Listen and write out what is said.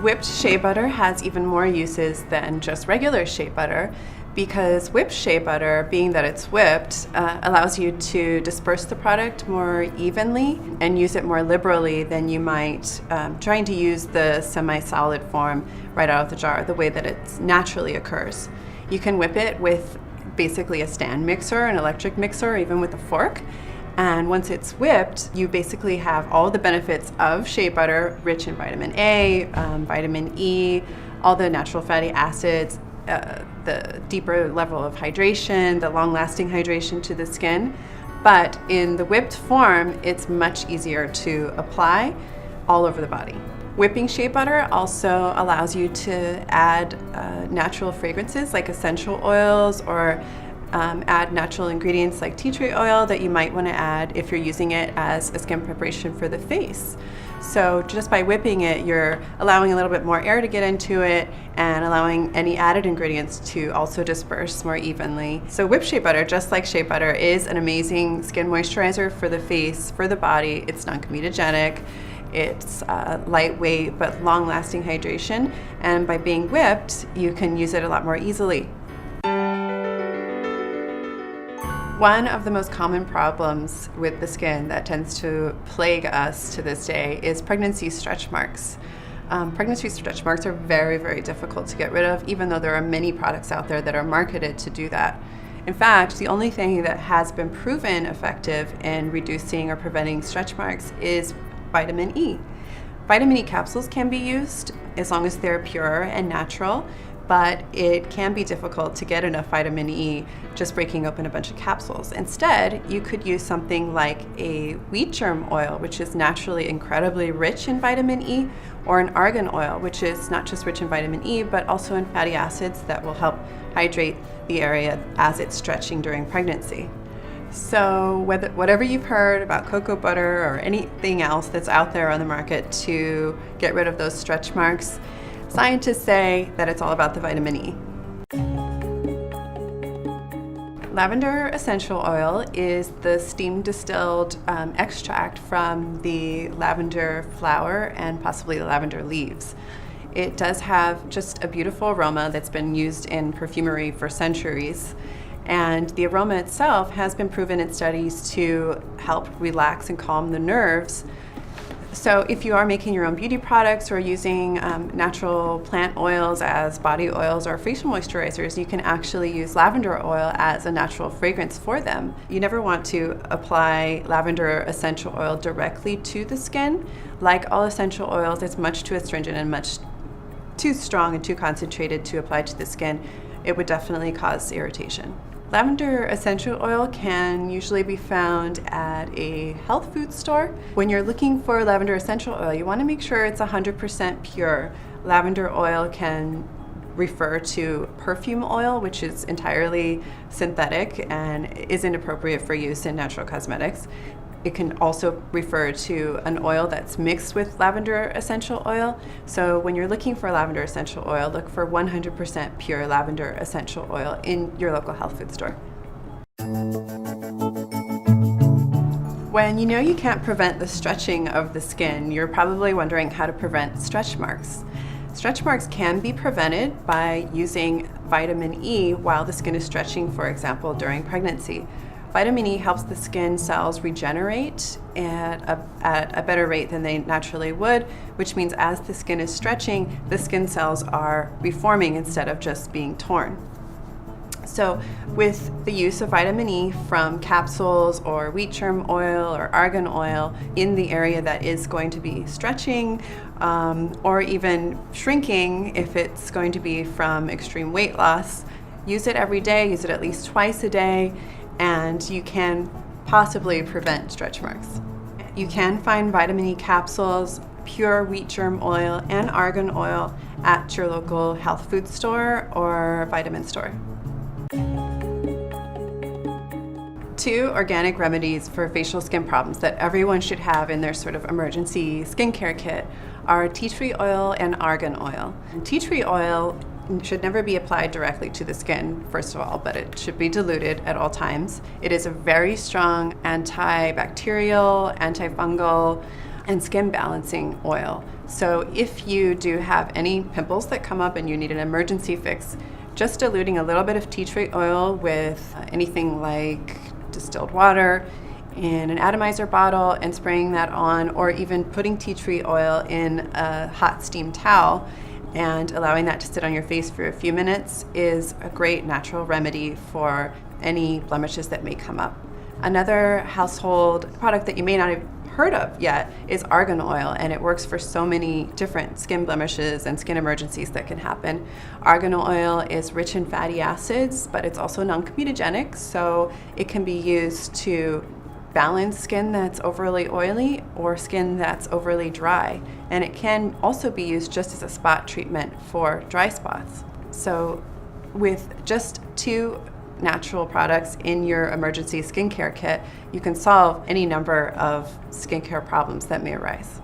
Whipped shea butter has even more uses than just regular shea butter, because whipped shea butter, being that it's whipped, allows you to disperse the product more evenly and use it more liberally than you might trying to use the semi-solid form right out of the jar, the way that it naturally occurs. You can whip it with basically a stand mixer, an electric mixer, or even with a fork. And once it's whipped, you basically have all the benefits of shea butter, rich in vitamin A, vitamin E, all the natural fatty acids, the deeper level of hydration, the long-lasting hydration to the skin. But in the whipped form, it's much easier to apply all over the body. Whipping shea butter also allows you to add natural fragrances like essential oils, or add natural ingredients like tea tree oil that you might want to add if you're using it as a skin preparation for the face. So just by whipping it, you're allowing a little bit more air to get into it and allowing any added ingredients to also disperse more evenly. So whipped shea butter, just like shea butter, is an amazing skin moisturizer for the face, for the body. It's non-comedogenic. It's lightweight but long-lasting hydration, and by being whipped, you can use it a lot more easily. One of the most common problems with the skin that tends to plague us to this day is pregnancy stretch marks. Pregnancy stretch marks are very, very difficult to get rid of, even though there are many products out there that are marketed to do that. In fact, the only thing that has been proven effective in reducing or preventing stretch marks is vitamin E. Vitamin E capsules can be used as long as they're pure and natural, but it can be difficult to get enough vitamin E just breaking open a bunch of capsules. Instead, you could use something like a wheat germ oil, which is naturally incredibly rich in vitamin E, or an argan oil, which is not just rich in vitamin E, but also in fatty acids that will help hydrate the area as it's stretching during pregnancy. So whatever you've heard about cocoa butter or anything else that's out there on the market to get rid of those stretch marks, scientists say that it's all about the vitamin E. Lavender essential oil is the steam distilled extract from the lavender flower and possibly the lavender leaves. It does have just a beautiful aroma that's been used in perfumery for centuries. And the aroma itself has been proven in studies to help relax and calm the nerves. So if you are making your own beauty products or using natural plant oils as body oils or facial moisturizers, you can actually use lavender oil as a natural fragrance for them. You never want to apply lavender essential oil directly to the skin. Like all essential oils, it's much too astringent and much too strong and too concentrated to apply to the skin. It would definitely cause irritation. Lavender essential oil can usually be found at a health food store. When you're looking for lavender essential oil, you want to make sure it's 100% pure. Lavender oil can refer to perfume oil, which is entirely synthetic and isn't appropriate for use in natural cosmetics. It can also refer to an oil that's mixed with lavender essential oil. So when you're looking for lavender essential oil, look for 100% pure lavender essential oil in your local health food store. When you know you can't prevent the stretching of the skin, you're probably wondering how to prevent stretch marks. Stretch marks can be prevented by using vitamin E while the skin is stretching, for example, during pregnancy. Vitamin E helps the skin cells regenerate at a better rate than they naturally would, which means as the skin is stretching, the skin cells are reforming instead of just being torn. So with the use of vitamin E from capsules or wheat germ oil or argan oil in the area that is going to be stretching or even shrinking if it's going to be from extreme weight loss, use it every day, use it at least twice a day, and you can possibly prevent stretch marks. You can find vitamin E capsules, pure wheat germ oil, and argan oil at your local health food store or vitamin store. 2 organic remedies for facial skin problems that everyone should have in their sort of emergency skincare kit are tea tree oil and argan oil. Tea tree oil should never be applied directly to the skin, first of all, but it should be diluted at all times. It is a very strong antibacterial, antifungal, and skin balancing oil. So if you do have any pimples that come up and you need an emergency fix, just diluting a little bit of tea tree oil with anything like distilled water in an atomizer bottle and spraying that on, or even putting tea tree oil in a hot steam towel and allowing that to sit on your face for a few minutes is a great natural remedy for any blemishes that may come up. Another household product that you may not have heard of yet is argan oil, and it works for so many different skin blemishes and skin emergencies that can happen. Argan oil is rich in fatty acids, but it's also non-comedogenic, so it can be used to balance skin that's overly oily or skin that's overly dry. And it can also be used just as a spot treatment for dry spots. So with just 2 natural products in your emergency skincare kit, you can solve any number of skincare problems that may arise.